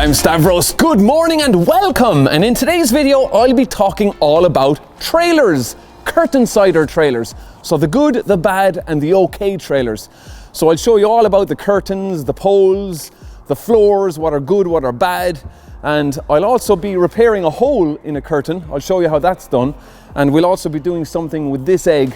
I'm Stavros. Good morning and welcome. And in today's video, I'll be talking all about trailers, Curtainsider trailers. So the good, the bad, and the okay trailers. So I'll show you all about the curtains, the poles, the floors, what are good, what are bad. And I'll also be repairing a hole in a curtain. I'll show you how that's done. And we'll also be doing something with this egg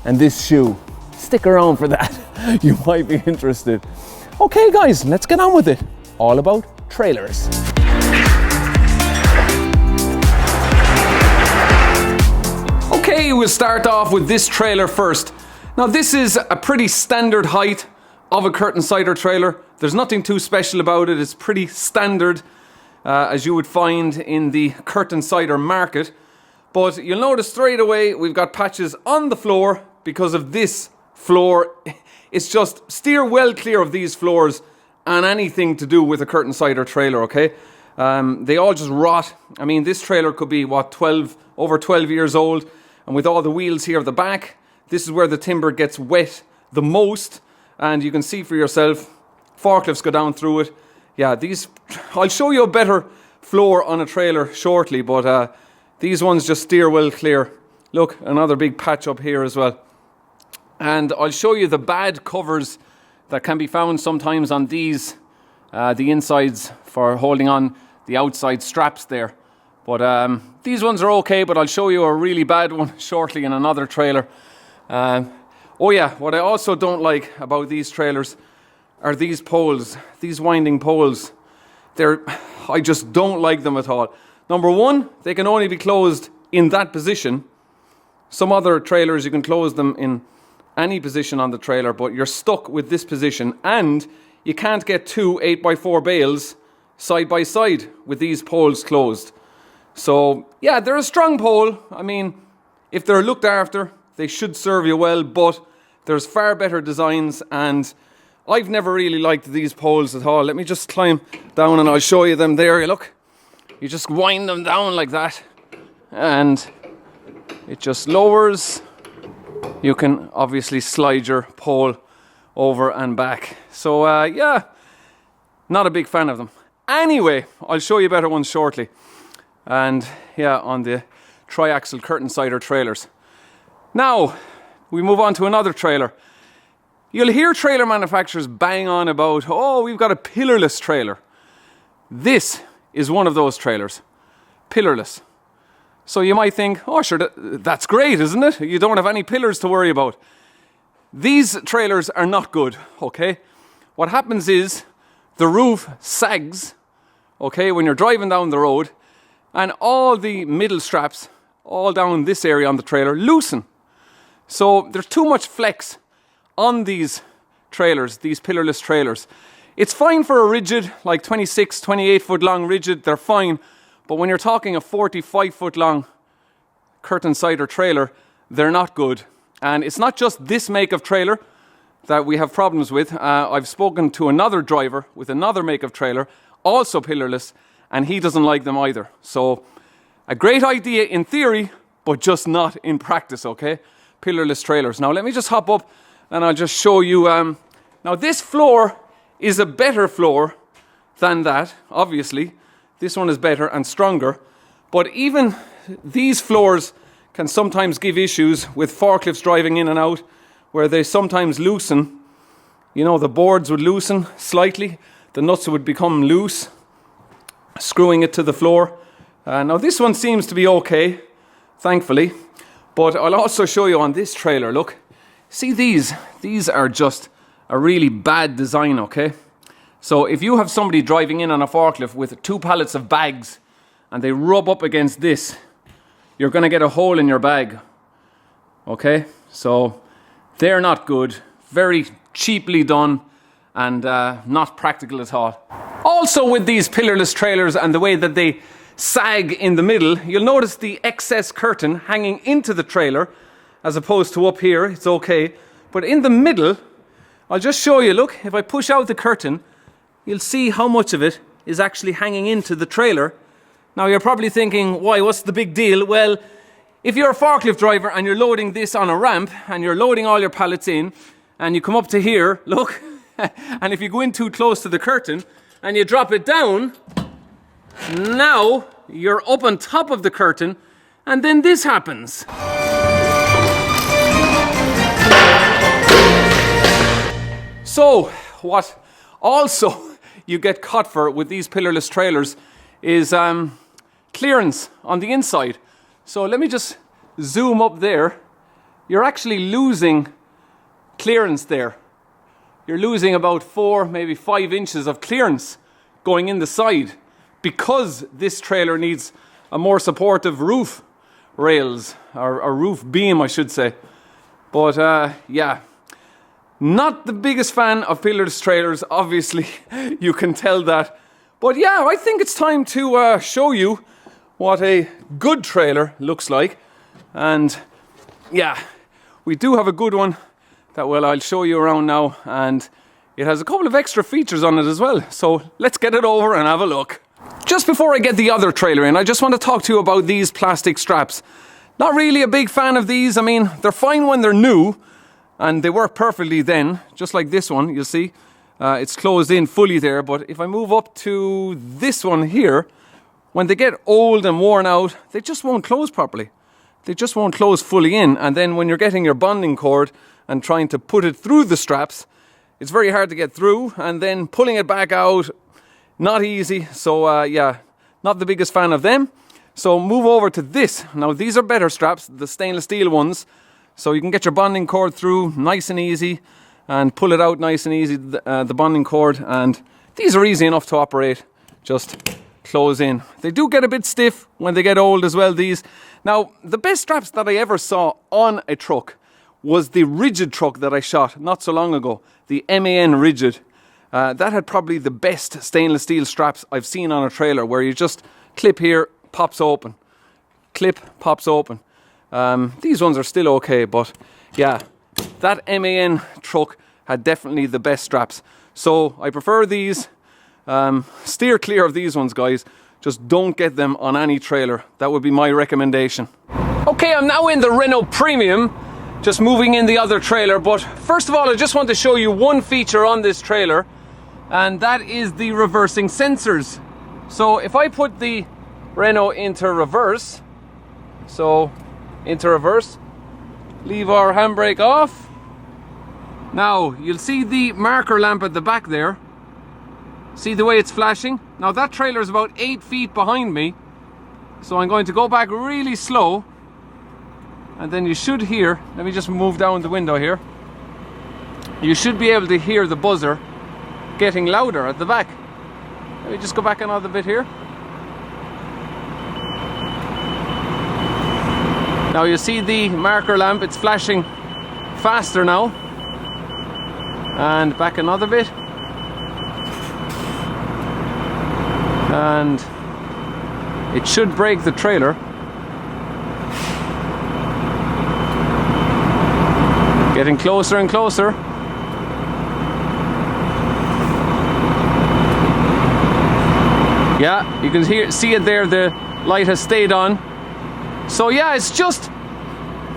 and this shoe. Stick around for that. You might be interested. Okay guys, let's get on with it. All about trailers. Okay, we'll start off with this trailer first. Now this is a pretty standard height of a Curtainsider trailer. There's nothing too special about it. It's pretty standard as you would find in the Curtainsider market. But you'll notice straight away we've got patches on the floor because of this floor. It's just steer well clear of these floors and anything to do with a Curtainsider trailer, okay? They all just rot. I mean, this trailer could be, what, over 12 years old. And with all the wheels here at the back, this is where the timber gets wet the most. And you can see for yourself, forklifts go down through it. Yeah, I'll show you a better floor on a trailer shortly, but these ones just steer well clear. Look, another big patch up here as well. And I'll show you the bad covers that can be found sometimes on these, the insides for holding on the outside straps there. But these ones are okay, but I'll show you a really bad one shortly in another trailer. Oh yeah, what I also don't like about these trailers are these poles, these winding poles. I just don't like them at all. Number one, they can only be closed in that position. Some other trailers, you can close them in any position on the trailer, but you're stuck with this position, and you can't get two 8x4 bales side by side with these poles closed. So yeah, they're a strong pole. I mean, if they're looked after, they should serve you well, but there's far better designs, and I've never really liked these poles at all. Let me just climb down and I'll show you them there. Look, you just wind them down like that and it just lowers. You can obviously slide your pole over and back. So yeah, not a big fan of them. Anyway, I'll show you better ones shortly. And yeah, on the Triaxial Curtainsider trailers. Now, we move on to another trailer. You'll hear trailer manufacturers bang on about, oh, we've got a pillarless trailer. This is one of those trailers, pillarless. So you might think, oh sure, that's great, isn't it? You don't have any pillars to worry about. These trailers are not good, okay? What happens is the roof sags, okay, when you're driving down the road, and all the middle straps, all down this area on the trailer, loosen. So there's too much flex on these trailers, these pillarless trailers. It's fine for a rigid, like 26, 28 foot long rigid, they're fine. But when you're talking a 45 foot long Curtainsider trailer, they're not good. And it's not just this make of trailer that we have problems with. I've spoken to another driver with another make of trailer, also pillarless, and he doesn't like them either. So a great idea in theory, but just not in practice, okay? Pillarless trailers. Now let me just hop up and I'll just show you. Now this floor is a better floor than that, obviously. This one is better and stronger, but even these floors can sometimes give issues with forklifts driving in and out, where they sometimes loosen. You know, the boards would loosen slightly, the nuts would become loose, screwing it to the floor. Now this one seems to be okay, thankfully, but I'll also show you on this trailer, look. See these are just a really bad design, okay? So if you have somebody driving in on a forklift with 2 pallets of bags and they rub up against this, you're going to get a hole in your bag. Okay? So they're not good. Very cheaply done and not practical at all. Also with these pillarless trailers and the way that they sag in the middle, you'll notice the excess curtain hanging into the trailer as opposed to up here. It's okay. But in the middle, I'll just show you, look, if I push out the curtain, you'll see how much of it is actually hanging into the trailer. Now you're probably thinking, why, what's the big deal? Well, if you're a forklift driver and you're loading this on a ramp and you're loading all your pallets in and you come up to here, look, and if you go in too close to the curtain and you drop it down, Now you're up on top of the curtain, and then this happens. So what also you get caught for with these pillarless trailers is clearance on the inside. So let me just zoom up there. You're actually losing clearance there. You're losing about 4, maybe 5 inches of clearance going in the side because this trailer needs a more supportive roof rails, or roof beam I should say. But yeah, not the biggest fan of pillarless trailers, obviously. You can tell that. But yeah, I think it's time to show you what a good trailer looks like. And yeah, we do have a good one that I'll show you around now, and it has a couple of extra features on it as well. So let's get it over and have a look. Just before I get the other trailer in, I just want to talk to you about these plastic straps. Not really a big fan of these. I mean, they're fine when they're new, and they work perfectly then, just like this one, you'll see. It's closed in fully there, but if I move up to this one here, when they get old and worn out, they just won't close properly. They just won't close fully in, and then when you're getting your bonding cord and trying to put it through the straps, it's very hard to get through, and then pulling it back out, not easy. So yeah, not the biggest fan of them. So move over to this. Now these are better straps, the stainless steel ones. So you can get your bonding cord through nice and easy and pull it out nice and easy, the bonding cord. And these are easy enough to operate, just close in. They do get a bit stiff when they get old as well, these. Now, the best straps that I ever saw on a truck was the rigid truck that I shot not so long ago, the MAN rigid. That had probably the best stainless steel straps I've seen on a trailer, where you just clip here, pops open. Clip, pops open. These ones are still okay, but yeah, that MAN truck had definitely the best straps. So I prefer these. Steer clear of these ones, guys. Just don't get them on any trailer. That would be my recommendation. Okay, I'm now in the Renault Premium, just moving in the other trailer. But first of all, I just want to show you one feature on this trailer, and that is the reversing sensors. So if I put the Renault into reverse, leave our handbrake off. Now you'll see the marker lamp at the back there. See the way it's flashing? Now that trailer is about 8 feet behind me, so I'm going to go back really slow, and then you should hear, let me just move down the window here, you should be able to hear the buzzer getting louder at the back. Let me just go back another bit here. Now you see the marker lamp, it's flashing faster now. And back another bit. And it should brake the trailer. Getting closer and closer. Yeah, you can see it there, the light has stayed on. So yeah, it's just,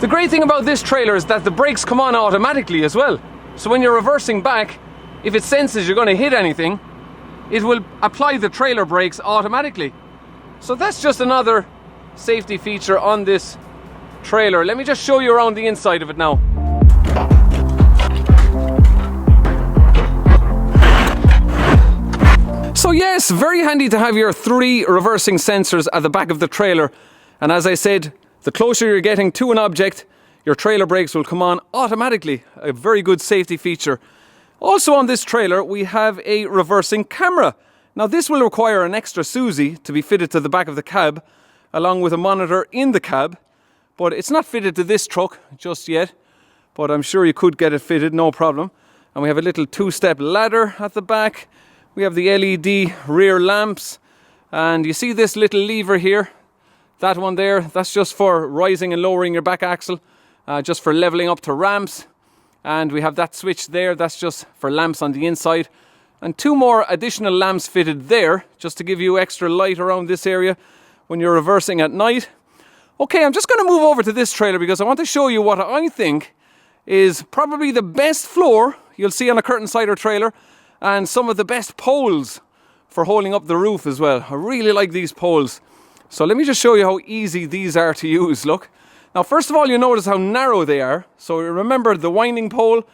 the great thing about this trailer is that the brakes come on automatically as well. So when you're reversing back, if it senses you're going to hit anything, it will apply the trailer brakes automatically. So that's just another safety feature on this trailer. Let me just show you around the inside of it now. So yes, very handy to have your 3 reversing sensors at the back of the trailer. And as I said, the closer you're getting to an object, your trailer brakes will come on automatically. A very good safety feature. Also on this trailer, we have a reversing camera. Now this will require an extra SUSI to be fitted to the back of the cab, along with a monitor in the cab. But it's not fitted to this truck just yet, but I'm sure you could get it fitted, no problem. And we have a little 2-step ladder at the back. We have the LED rear lamps, and you see this little lever here, that one there, that's just for rising and lowering your back axle, just for leveling up to ramps. And we have that switch there, that's just for lamps on the inside. And 2 more additional lamps fitted there, just to give you extra light around this area when you're reversing at night. Okay, I'm just going to move over to this trailer because I want to show you what I think is probably the best floor you'll see on a Curtainsider trailer, and some of the best poles for holding up the roof as well. I really like these poles. So let me just show you how easy these are to use, look. Now first of all, you notice how narrow they are. So remember the winding pole,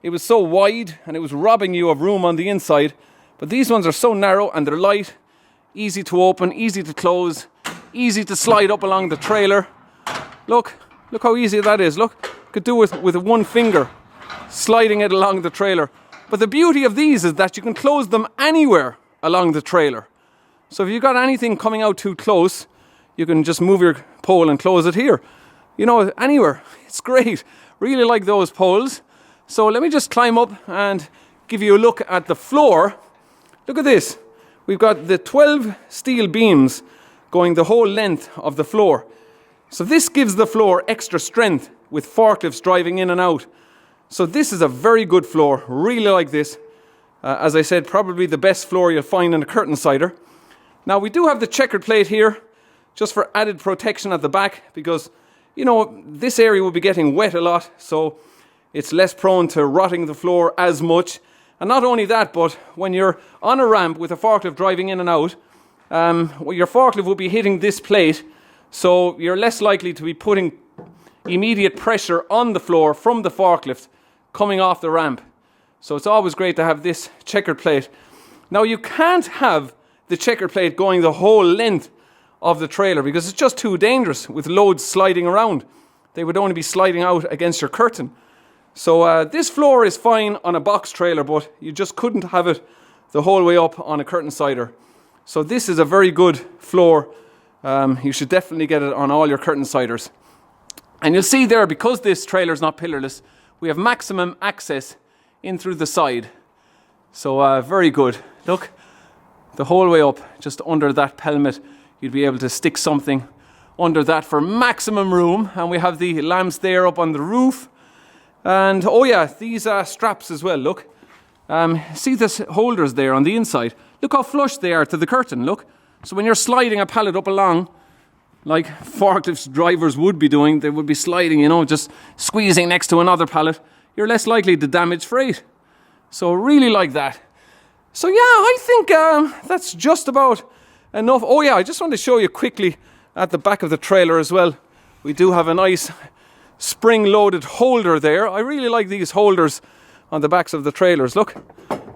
it was so wide and it was robbing you of room on the inside. But these ones are so narrow and they're light, easy to open, easy to close, easy to slide up along the trailer. Look how easy that is, look. You could do it with one finger, sliding it along the trailer. But the beauty of these is that you can close them anywhere along the trailer. So if you've got anything coming out too close, you can just move your pole and close it here. You know, anywhere. It's great. Really like those poles. So let me just climb up and give you a look at the floor. Look at this. We've got the 12 steel beams going the whole length of the floor. So this gives the floor extra strength with forklifts driving in and out. So this is a very good floor. Really like this. As I said, probably the best floor you'll find in a Curtainsider. Now we do have the checkered plate here, just for added protection at the back, because you know this area will be getting wet a lot, so it's less prone to rotting the floor as much. And not only that, but when you're on a ramp with a forklift driving in and out, your forklift will be hitting this plate, so you're less likely to be putting immediate pressure on the floor from the forklift coming off the ramp. So it's always great to have this checkered plate. Now you can't have the checkered plate going the whole length of the trailer because it's just too dangerous with loads sliding around. They would only be sliding out against your curtain. So this floor is fine on a box trailer, but you just couldn't have it the whole way up on a Curtainsider. So this is a very good floor. You should definitely get it on all your Curtainsiders. And you'll see there, because this trailer is not pillarless, we have maximum access in through the side. So very good. Look, the whole way up, just under that pelmet, you'd be able to stick something under that for maximum room. And we have the lamps there up on the roof. And oh yeah, these straps as well, look. See the holders there on the inside? Look how flush they are to the curtain, look. So when you're sliding a pallet up along, like forklift drivers would be doing, they would be sliding, you know, just squeezing next to another pallet, you're less likely to damage freight. So really like that. So yeah, I think that's just about enough. Oh yeah, I just want to show you quickly at the back of the trailer as well. We do have a nice spring-loaded holder there. I really like these holders on the backs of the trailers. Look,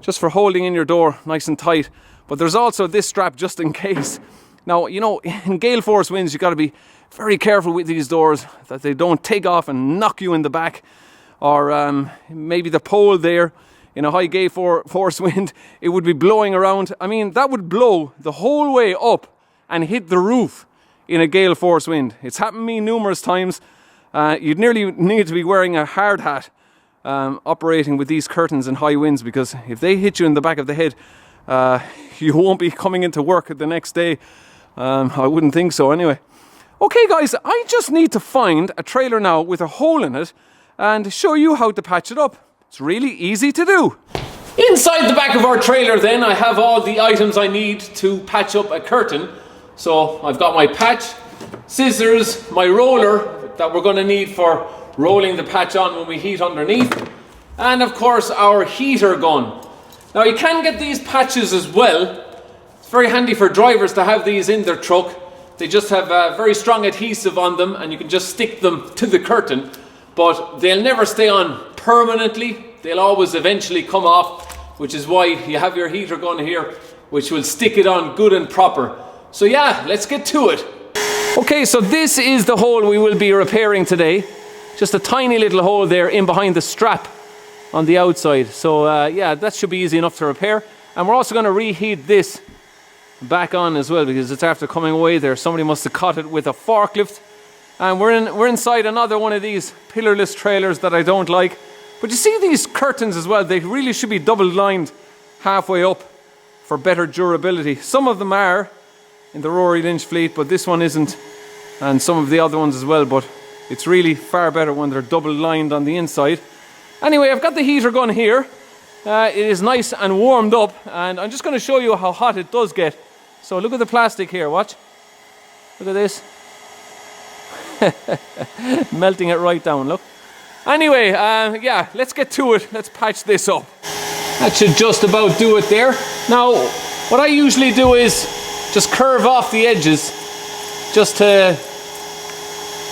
just for holding in your door nice and tight. But there's also this strap just in case. Now, you know, in gale force winds, you've got to be very careful with these doors that they don't take off and knock you in the back. Or maybe the pole there, in a high gale force wind, it would be blowing around. I mean, that would blow the whole way up and hit the roof in a gale force wind. It's happened to me numerous times. You'd nearly need to be wearing a hard hat operating with these curtains in high winds, because if they hit you in the back of the head, you won't be coming into work the next day. I wouldn't think so anyway. Okay guys, I just need to find a trailer now with a hole in it and show you how to patch it up. It's really easy to do. Inside the back of our trailer then, I have all the items I need to patch up a curtain. So I've got my patch, scissors, my roller that we're going to need for rolling the patch on when we heat underneath, and of course our heater gun. Now you can get these patches as well. It's very handy for drivers to have these in their truck. They just have very strong adhesive on them and you can just stick them to the curtain, but they'll never stay on permanently. They'll always eventually come off, which is why you have your heater gun here, which will stick it on good and proper. So yeah, let's get to it. Okay, so this is the hole we will be repairing today. Just a tiny little hole there in behind the strap on the outside. So yeah, that should be easy enough to repair. And we're also going to reheat this back on as well, because it's after coming away there. Somebody must have caught it with a forklift. And we're inside another one of these pillarless trailers that I don't like. But you see these curtains as well, they really should be double lined halfway up for better durability. Some of them are in the Rory Lynch fleet, but this one isn't, and some of the other ones as well, but it's really far better when they're double lined on the inside. Anyway, I've got the heater gun here. It is nice and warmed up, and I'm just going to show you how hot it does get. So look at the plastic here, watch. Look at this. Melting it right down, look. Anyway, yeah, let's get to it. Let's patch this up. That should just about do it there. Now, What I usually do is just curve off the edges just to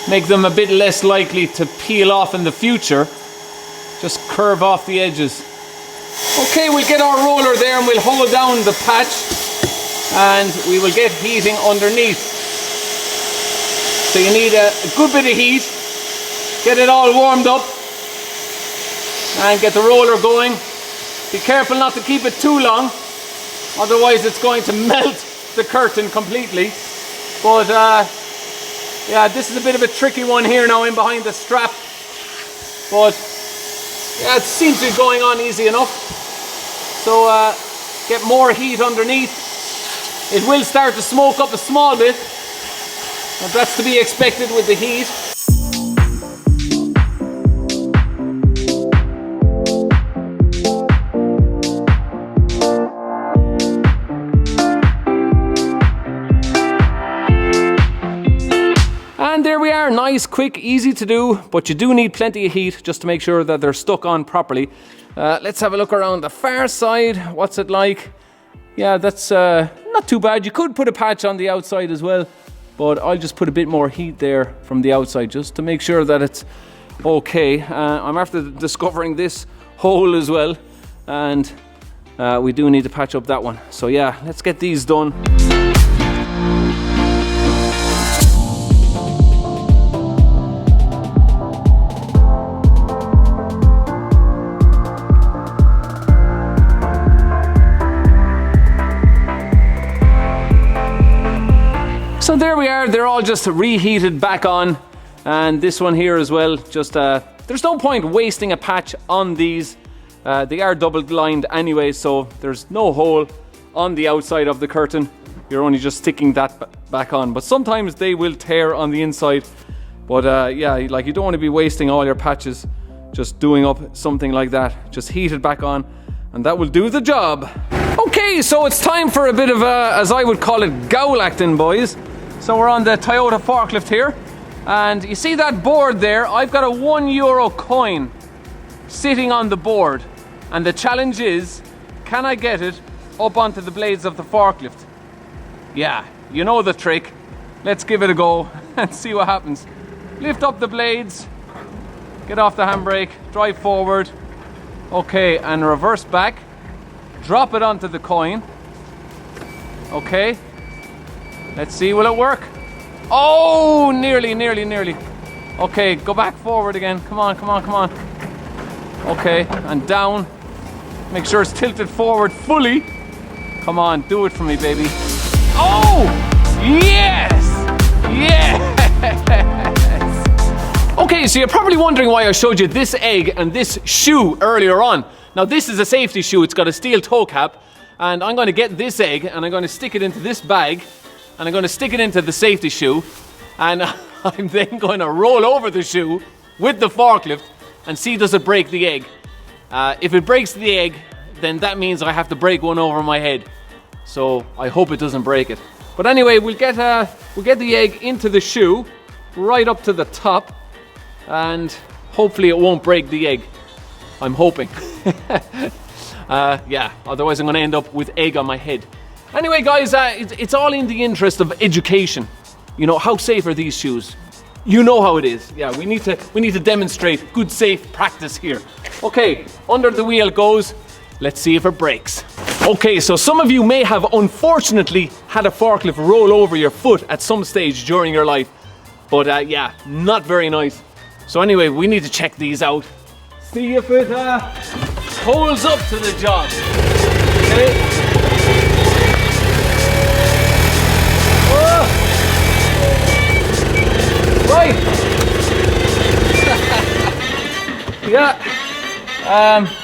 make them a bit less likely to peel off in the future. Just curve off the edges. Okay, we'll get our roller there and we'll hold down the patch and we will get heating underneath. So you need a good bit of heat. Get it all warmed up and get the roller going. Be careful not to keep it too long, otherwise it's going to melt the curtain completely. But yeah, this is a bit of a tricky one here now in behind the strap. But yeah, it seems to be going on easy enough. So get more heat underneath. It will start to smoke up a small bit, but that's to be expected with the heat. And there we are, nice, quick, easy to do, but you do need plenty of heat just to make sure that they're stuck on properly. Let's have a look around the far side. What's it like? Yeah, that's not too bad. You could put a patch on the outside as well, but I'll just put a bit more heat there from the outside just to make sure that it's okay. I'm after discovering this hole as well, and we do need to patch up that one. So yeah, let's get these done. So there we are, they're all just reheated back on, and this one here as well, just there's no point wasting a patch on these. They are double lined anyway, so there's no hole on the outside of the curtain. You're only just sticking that back on, but sometimes they will tear on the inside. But yeah, like, you don't want to be wasting all your patches just doing up something like that. Just heat it back on and that will do the job. Okay, so it's time for a bit of as I would call it, gowl acting, boys. So we're on the Toyota forklift here, and you see that board there? I've got a €1 coin sitting on the board, and the challenge is, can I get it up onto the blades of the forklift? Yeah, you know the trick. Let's give it a go and see what happens. Lift up the blades, get off the handbrake, drive forward, okay, and reverse back, drop it onto the coin, okay. Let's see, will it work? Oh, nearly. Okay, go back forward again. Come on. Okay, and down. Make sure it's tilted forward fully. Come on, do it for me, baby. Oh, yes! Okay, so you're probably wondering why I showed you this egg and this shoe earlier on. Now, this is a safety shoe. It's got a steel toe cap, and I'm going to get this egg and I'm going to stick it into this bag. And I'm going to stick it into the safety shoe, and I'm then going to roll over the shoe with the forklift and see does it break the egg. If it breaks the egg, then that means I have to break one over my head. So I hope it doesn't break it. But anyway, we'll get the egg into the shoe, right up to the top, and hopefully it won't break the egg. I'm hoping. Yeah, otherwise I'm going to end up with egg on my head. Anyway, guys, it's all in the interest of education. You know, how safe are these shoes? You know how it is. Yeah, we need to demonstrate good safe practice here. Okay, under the wheel it goes. Let's see if it breaks. Okay, so some of you may have unfortunately had a forklift roll over your foot at some stage during your life. But yeah, not very nice. So anyway, we need to check these out. See if it holds up to the job. Okay. Right. Yeah.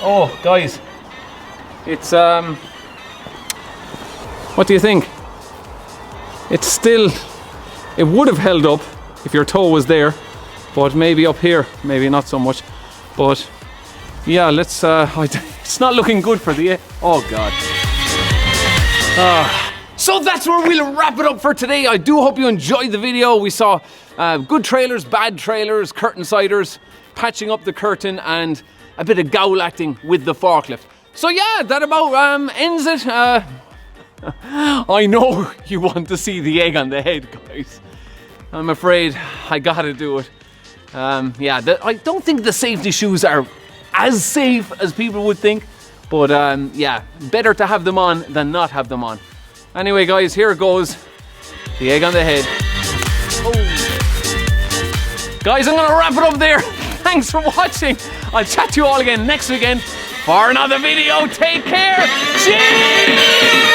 Oh, guys. It's what do you think? It's still, it would have held up if your toe was there, but maybe up here, maybe not so much. But yeah, let's it's not looking good for the, oh God. So that's where we'll wrap it up for today. I do hope you enjoyed the video. We saw good trailers, bad trailers, curtainsiders, patching up the curtain, and a bit of gowl acting with the forklift. So yeah, that about ends it. I know you want to see the egg on the head, guys. I'm afraid I gotta do it. I don't think the safety shoes are as safe as people would think. But yeah, better to have them on than not have them on. Anyway, guys, here it goes. The egg on the head. Oh. Guys, I'm gonna wrap it up there. Thanks for watching. I'll chat to you all again next weekend for another video. Take care. Cheers!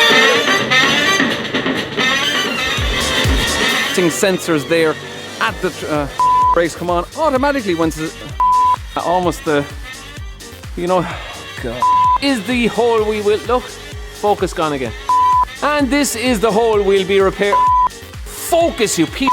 Sensors there at the brakes come on automatically once almost the, you know, God. Is the hole we will, look, focus gone again. And this is the hole we'll be repairing. Focus, you piece.